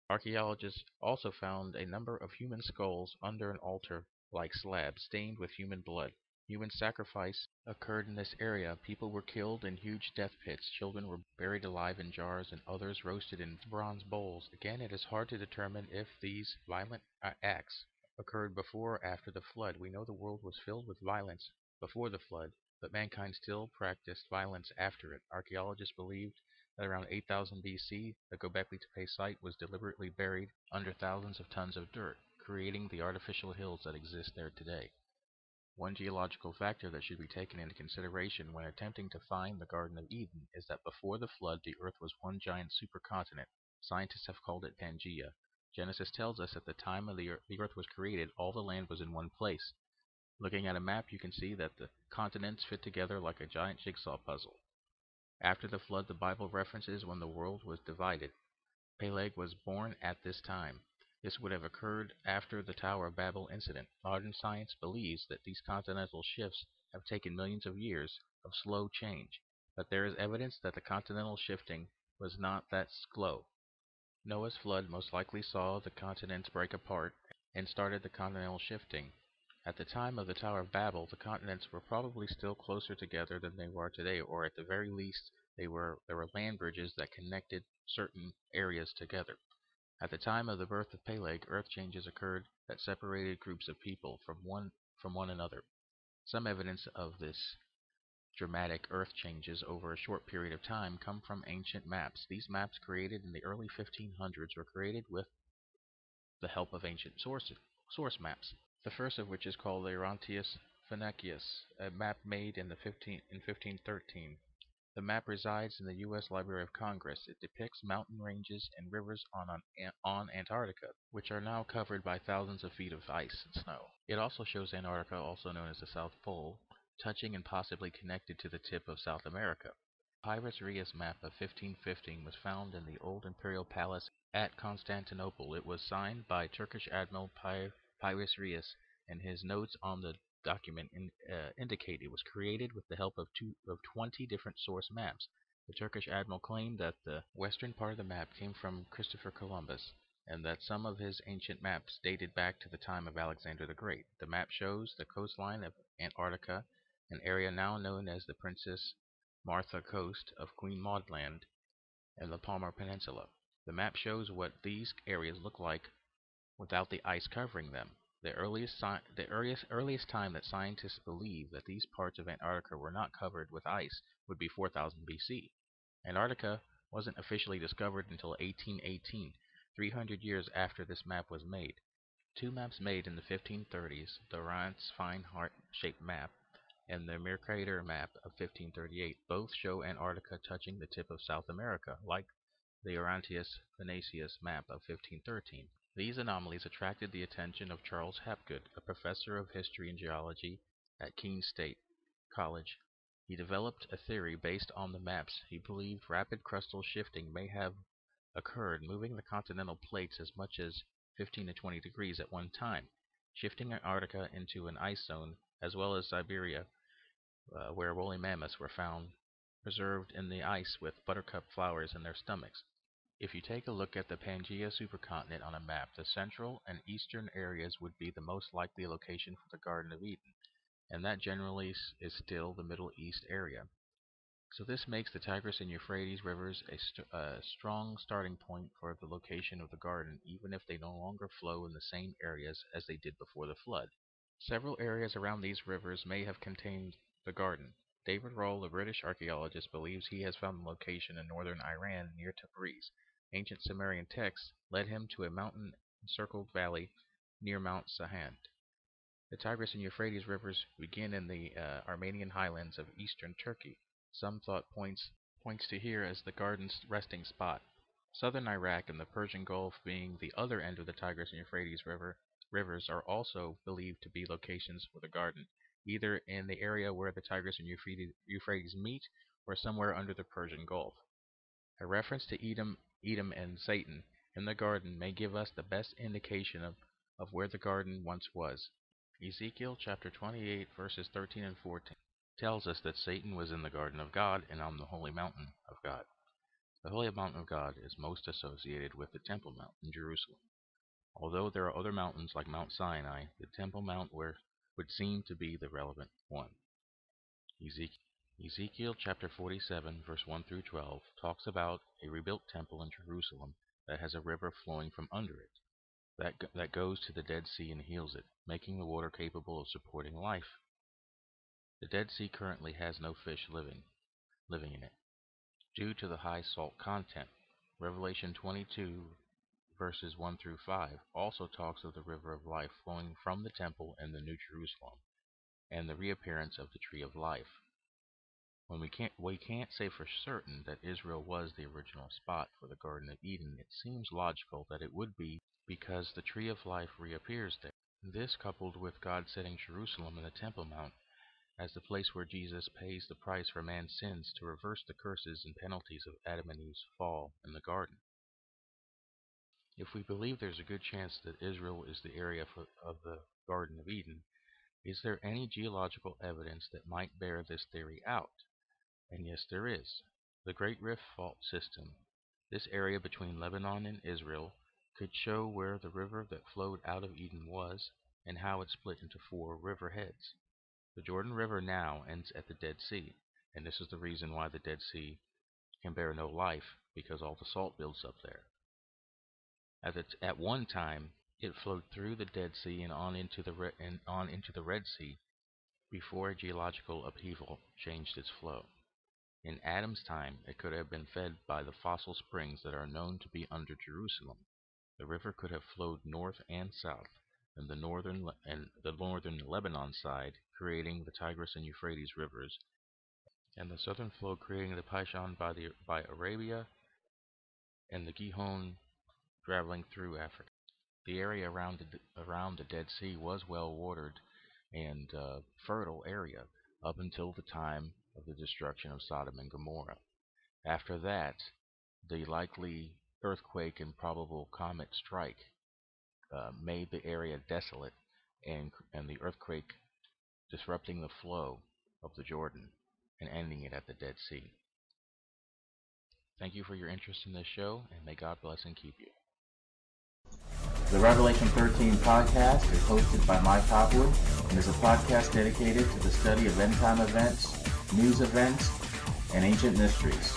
Archaeologists also found a number of human skulls under an altar-like slab stained with human blood. Human sacrifice occurred in this area. People were killed in huge death pits, children were buried alive in jars, and others roasted in bronze bowls. Again, it is hard to determine if these violent acts occurred before or after the flood. We know the world was filled with violence before the flood, but mankind still practiced violence after it. Archaeologists believed that around 8000 BC, the Göbekli Tepe site was deliberately buried under thousands of tons of dirt, creating the artificial hills that exist there today. One geological factor that should be taken into consideration when attempting to find the Garden of Eden is that before the flood, the Earth was one giant supercontinent. Scientists have called it Pangaea. Genesis tells us at the time of the Earth was created, all the land was in one place. Looking at a map, you can see that the continents fit together like a giant jigsaw puzzle. After the flood, the Bible references when the world was divided. Peleg was born at this time. This would have occurred after the Tower of Babel incident. Modern science believes that these continental shifts have taken millions of years of slow change, but there is evidence that the continental shifting was not that slow. Noah's flood most likely saw the continents break apart and started the continental shifting. At the time of the Tower of Babel, the continents were probably still closer together than they are today, or at the very least, there were land bridges that connected certain areas together. At the time of the birth of Peleg, earth changes occurred that separated groups of people from one another. Some evidence of this dramatic earth changes over a short period of time come from ancient maps. These maps created in the early 1500s were created with the help of ancient source maps. The first of which is called the Orontius Phoenicius, a map made in 1513. The map resides in the U.S. Library of Congress. It depicts mountain ranges and rivers on Antarctica, which are now covered by thousands of feet of ice and snow. It also shows Antarctica, also known as the South Pole, touching and possibly connected to the tip of South America. Pyrrhus Rheus map of 1515 was found in the old imperial palace at Constantinople. It was signed by Turkish Admiral Pyrrhus Rheus, and his notes on the document indicate it was created with the help of 20 different source maps. The Turkish admiral claimed that the western part of the map came from Christopher Columbus, and that some of his ancient maps dated back to the time of Alexander the Great. The map shows the coastline of Antarctica, an area now known as the Princess Martha Coast of Queen Maud Land and the Palmer Peninsula. The map shows what these areas look like without the ice covering them. The earliest time that scientists believe that these parts of Antarctica were not covered with ice would be 4000 BC. Antarctica wasn't officially discovered until 1818, 300 years after this map was made. Two maps made in the 1530s, the Rance Fine Heart-shaped map and the Mercator map of 1538, both show Antarctica touching the tip of South America, like the Orontius Phoenicius map of 1513. These anomalies attracted the attention of Charles Hapgood, a professor of history and geology at Keene State College. He developed a theory based on the maps. He believed rapid crustal shifting may have occurred, moving the continental plates as much as 15 to 20 degrees at one time, shifting Antarctica into an ice zone, as well as Siberia, where woolly mammoths were found preserved in the ice with buttercup flowers in their stomachs. If you take a look at the Pangaea supercontinent on a map, the central and eastern areas would be the most likely location for the Garden of Eden, and that generally is still the Middle East area. So this makes the Tigris and Euphrates rivers a strong starting point for the location of the garden, even if they no longer flow in the same areas as they did before the flood. Several areas around these rivers may have contained the garden. David Roll, a British archaeologist, believes he has found the location in northern Iran near Tabriz. Ancient Sumerian texts led him to a mountain-encircled valley near Mount Sahand. The Tigris and Euphrates rivers begin in the Armenian highlands of eastern Turkey. Some thought points to here as the garden's resting spot. Southern Iraq and the Persian Gulf, being the other end of the Tigris and Euphrates rivers, are also believed to be locations for the garden, either in the area where the Tigris and Euphrates meet or somewhere under the Persian Gulf. A reference to Edom and Satan in the garden may give us the best indication of where the garden once was. Ezekiel chapter 28 verses 13 and 14 tells us that Satan was in the garden of God and on the holy mountain of God. The Holy Mountain of God is most associated with the Temple Mount in Jerusalem. Although there are other mountains like Mount Sinai, the Temple Mount would seem to be the relevant one. Ezekiel chapter 47, verse 1 through 12, talks about a rebuilt temple in Jerusalem that has a river flowing from under it, that goes to the Dead Sea and heals it, making the water capable of supporting life. The Dead Sea currently has no fish living in it, due to the high salt content. Revelation 22, verses 1 through 5, also talks of the river of life flowing from the temple and the New Jerusalem, and the reappearance of the tree of life. When we can't say for certain that Israel was the original spot for the Garden of Eden, it seems logical that it would be, because the tree of life reappears there. This, coupled with God setting Jerusalem and the Temple Mount as the place where Jesus pays the price for man's sins to reverse the curses and penalties of Adam and Eve's fall in the garden. If we believe there's a good chance that Israel is the area of the Garden of Eden, is there any geological evidence that might bear this theory out? And yes, there is. The Great Rift Fault System, this area between Lebanon and Israel, could show where the river that flowed out of Eden was, and how it split into 4 river heads. The Jordan River now ends at the Dead Sea, and this is the reason why the Dead Sea can bear no life, because all the salt builds up there. At one time, it flowed through the Dead Sea and on into the Red Sea before a geological upheaval changed its flow. In Adam's time, it could have been fed by the fossil springs that are known to be under Jerusalem. The river could have flowed north and south, and the northern Lebanon side, creating the Tigris and Euphrates rivers, and the southern flow creating the Pishon by Arabia, and the Gihon traveling through Africa. The area around the Dead Sea was well watered and fertile area up until the time of the destruction of Sodom and Gomorrah. After that, the likely earthquake and probable comet strike made the area desolate, and the earthquake disrupting the flow of the Jordan and ending it at the Dead Sea. Thank you for your interest in this show, and may God bless and keep you. The Revelation 13 podcast is hosted by Mike Hopwood and is a podcast dedicated to the study of end-time events, news events, and ancient mysteries.